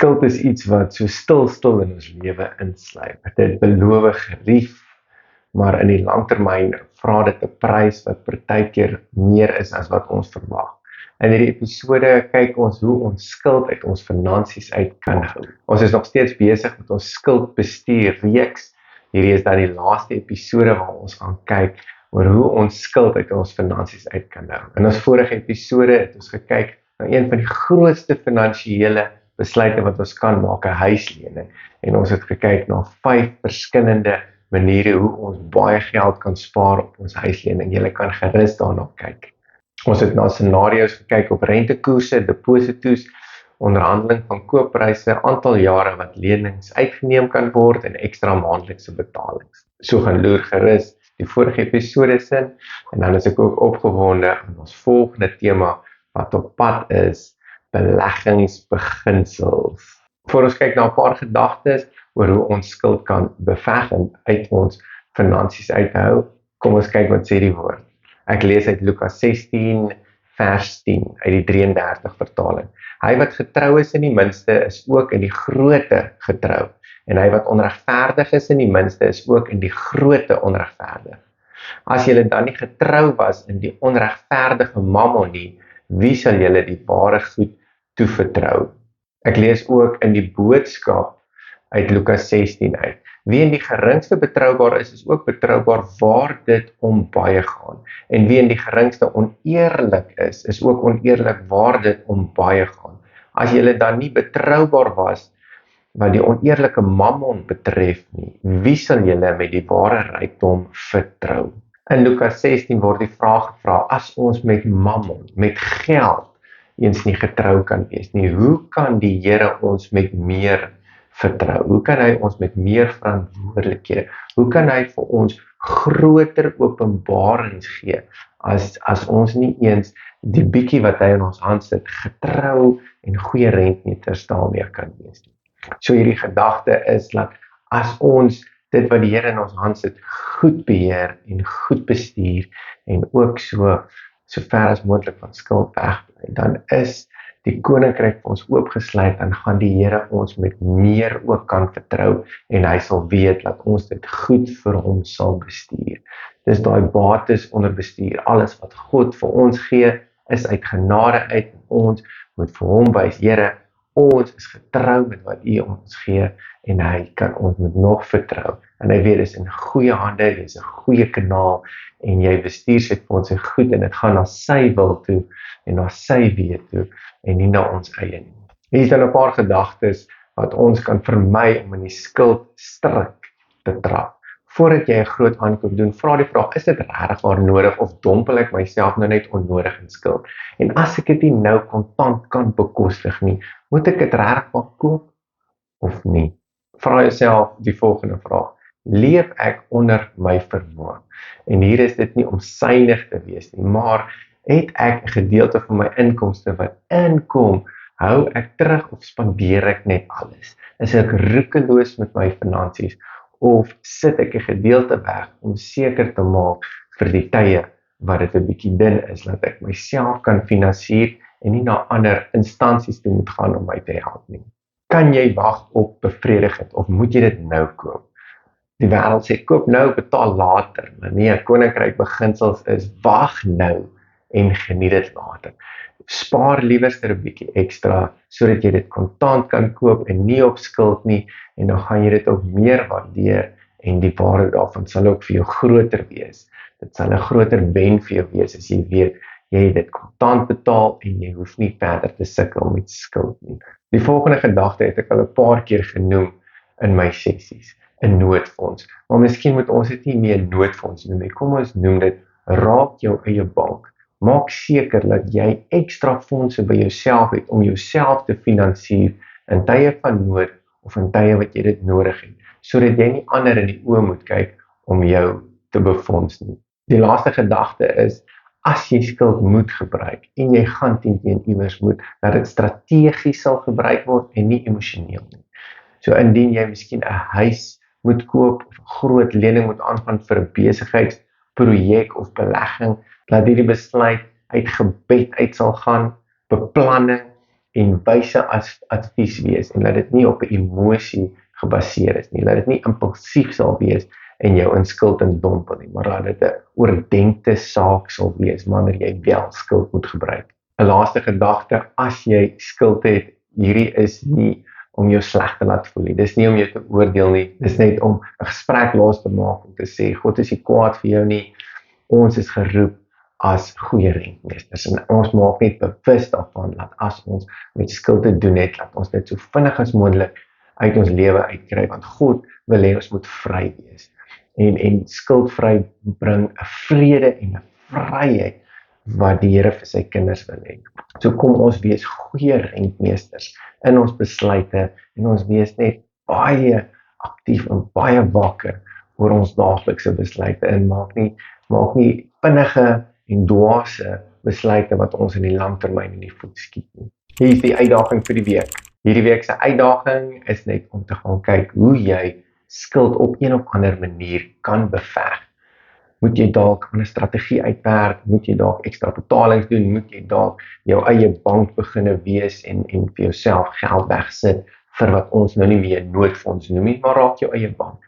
Skuld is iets wat so stil in ons lewe insluip. Dit beloof gerief, maar in die langtermyn vra dit 'n prys wat partykeer meer is as wat ons verwag. In hierdie episode kyk ons hoe ons skuld uit ons finansies uit kan hou. Ons is nog steeds besig met ons skuldbestuur reeks. Hierdie is dan die laaste episode waar ons gaan kyk oor hoe ons skuld uit ons finansies uit kan hou. In ons vorige episode het ons gekyk na een van die grootste finansiële besluite wat ons kan maak, 'n huislening. En ons het gekyk na 5 verskillende maniere hoe ons baie geld kan spaar op ons huislening. Jy kan gerus daarna kyk. Ons het na scenario's gekyk op rentekoerse, deposito's, onderhandeling van kooppryse, aantal jare wat lenings uitgeneem kan word en ekstra maandelikse betalings. So gaan loer gerus die vorige episodes in en dan is ek ook opgewonde aan ons volgende tema wat op pad is, beleggingsbeginsels. Voor ons kyk na 'n paar gedagtes oor hoe ons skuld kan beveg en uit ons finansies uithou, kom ons kyk wat sê die woord. Ek lees uit Lukas 16 vers 10 uit die 33 vertaling. Hy wat getrou is in die minste is ook in die grote getrou. En hy wat onregverdig is in die minste is ook in die grote onregverdig. As julle dan nie getrou was in die onregverdige mammon nie, wie sal julle die ware goed toevertrou? Ek lees ook in die boodskap uit Lukas 16 uit. Wie in die geringste betroubaar is ook betroubaar waar dit om baie gaan. En wie in die geringste oneerlik is ook oneerlik waar dit om baie gaan. As julle dan nie betroubaar was wat die oneerlike mammon betref nie, wie sal julle met die ware rykdom vertrou? In Lukas 16 word die vraag gevra, as ons met mammon, met geld, eens nie getrou kan wees nie, hoe kan die Here ons met meer vertrou? Hoe kan hy ons met meer verantwoordelikhede? Hoe kan hy vir ons groter openbarings gee as ons nie eens die bietjie wat hy in ons hand sit getrou en goeie rentmeters daarmee kan wees nie? So hierdie gedagte is dat as ons dit wat die Here in ons hand sit goed beheer en goed bestuur en ook so ver as moontlik van skuld wegbly, dan is die koninkryk vir ons oopgesluit en gaan die Here ons met meer ook kan vertrou en hy sal weet dat ons dit goed vir hom sal bestuur. Dis daai bates onder bestuur, alles wat God vir ons gee is uit genade uit en ons moet vir hom wys, Here, ons is getrou met wat U ons gee en hy kan ons met nog vertrou. En hy weet, dis in goeie hande, dis 'n goeie kanaal en jy bestuur dit vir ons goed en dit gaan na sy wil toe en na sy weë toe en nie na ons eie nie. Hier is dan 'n paar gedagtes wat ons kan vermy om in die skuldstryk te trap. Voordat jy 'n groot aankoop doen, vra die vraag, is dit regtig waar nodig of dompel ek myself nou net onnodig in skuld? En as ek dit nie nou kontant kan bekostig nie, moet ek dit regtig maar koop of nie? Vra jouself die volgende vraag. Leef ek onder my vermoë? En hier is dit nie om synig te wees nie, maar het ek 'n gedeelte van my inkomste wat inkom, hou ek terug of spandeer ek net alles? Is ek roekeloos met my finansies of sit ek 'n gedeelte weg om seker te maak vir die tye wat dit 'n bietjie dun is, dat ek myself kan finansier en nie na ander instansies toe moet gaan om my te help nie? Kan jy wag op bevrediging of moet jy dit nou koop? Die wêreld sê koop nou, betaal later, maar nee, koninkryk beginsels is wag nou en geniet dit later. Spaar liewerster 'n bietjie ekstra sodat jy dit kontant kan koop en nie op skuld nie en dan gaan jy dit ook meer waardeer en die waarde daarvan sal ook vir jou groter wees. Dit sal 'n groter wen vir jou wees as jy weet jy het dit kontant betaal en jy hoef nie verder te sukkel met skuld nie. Die volgende gedagte het ek al 'n paar keer genoem in my sessies, 'n noodfonds. Maar miskien moet ons dit nie meer 'n noodfonds noem nie. Kom ons noem dit raak jou eie bank. Maak seker dat jy ekstra fondse by jouself het om jouself te finansier in tye van nood of in tye wat jy dit nodig het, sodat jy nie ander in die oë moet kyk om jou te befonds nie. Die laaste gedagte is, as jy skuld moet gebruik en jy gaan teen iewers moet, dat dit strategies sal gebruik word en nie emosioneel nie. So indien jy miskien 'n huis moet koop of 'n groot lening moet aangaan vir 'n besigheidsprojek of belegging, laat hierdie besluit uit gebed uit sal gaan, beplanning en wyse advies wees en dat dit nie op 'n emosie gebaseer is nie, dat dit nie impulsief sal wees en jou in skuld en dompel nie, maar dat dit 'n oordenkte saak sal wees wanneer jy wel skuld moet gebruik. 'n Laaste gedagte, as jy skuld het, hierdie is nie om jou sleg te laat voel nie. Dis nie om jou te oordeel nie. Dis net om 'n gesprek los te maak om te sê God is nie kwaad vir jou nie. Ons is geroep as goeie rentmeesters en ons maak net bewus daarvan dat as ons met skuld te doen het, dat ons dit so vinnig as moontlik uit ons lewe uitkry, want God wil hê ons moet vry wees. En skuldvry bring 'n vrede en 'n vryheid wat die Here vir sy kinders wil hê. So kom ons wees goeie rentmeesters in ons besluite en ons wees net baie aktief en baie wakker oor ons daaglikse besluite en maak nie vinnige en dwaase besluite wat ons in die langtermyn in die voet skiet nie. Hier is die uitdaging vir die week. Hierdie week se uitdaging is net om te gaan kyk hoe jy skuld op een of ander manier kan beveg. Moet jy dalk 'n strategie uitwerk, moet jy dalk ekstra betalings doen, moet jy dalk jou eie bank beginne wees en vir jouself geld wegsit vir wat ons nou nie meer noodfonds noem nie, maar raak jou eie bank.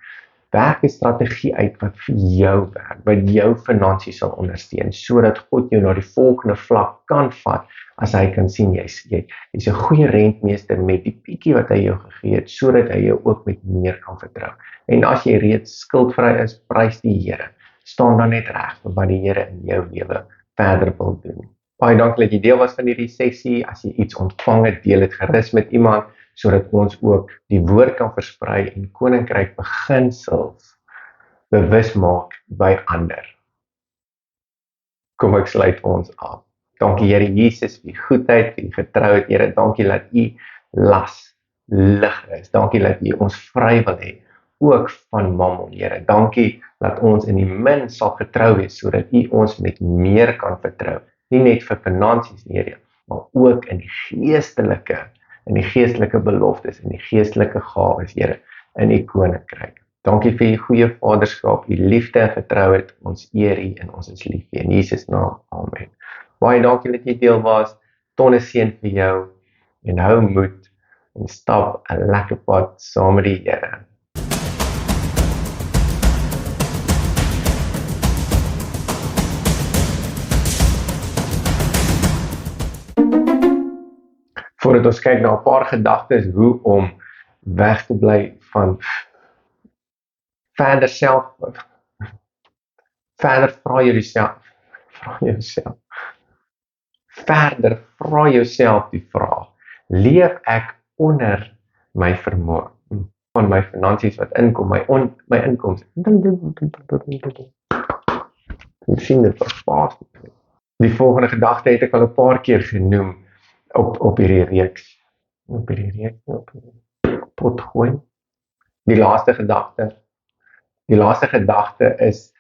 Werk 'n strategie uit wat vir jou werk, wat jou finansies sal ondersteun, sodat God jou na die volgende vlak kan vat, as hy kan sien jy's 'n goeie rentmeester met die bietjie wat hy jou gegee het, sodat hy jou ook met meer kan vertrou. En as jy reeds skuldvry is, prys die Here. Staan dan net reg vir wat die Here in jou lewe verder wil doen. Baie dankie dat jy deel was van hierdie sessie. As jy iets ontvang het, deel dit gerus met iemand, sodat ons ook die woord kan versprei en koninkryk beginsels bewus maak by ander. Kom ek sluit ons af. Dankie Here Jesus vir die goedheid, vir die getrouheid. Here, dankie dat U las lig is. Dankie dat U ons vry wil hê, ook van mammon, Here. Dankie dat ons in die min sal getrou wees, sodat U ons met meer kan vertrou. Nie net vir finansies, Here, maar ook in die geestelike beloftes, in die geestelike gawes, Here, in U koninkryk. Dankie vir U goeie vaderskap, U liefde en getrouheid, ons eer U en ons is lief vir U. In Jesus naam, amen. Baie dankie dat jy deel was, tonne seën vir jou, en hou moed, en stap 'n lekker pad saam met die Here. Voordat ons kyk na 'n paar gedagtes hoe om weg te bly van verder vra jouself die vraag, leef ek onder my vermoë van my finansies wat inkom, my inkomste. Ek sien dit verbaas. Die volgende gedagte het ek al 'n paar keer genoem op hierdie reeks. Op hierdie pot gooi. Die laaste gedagte is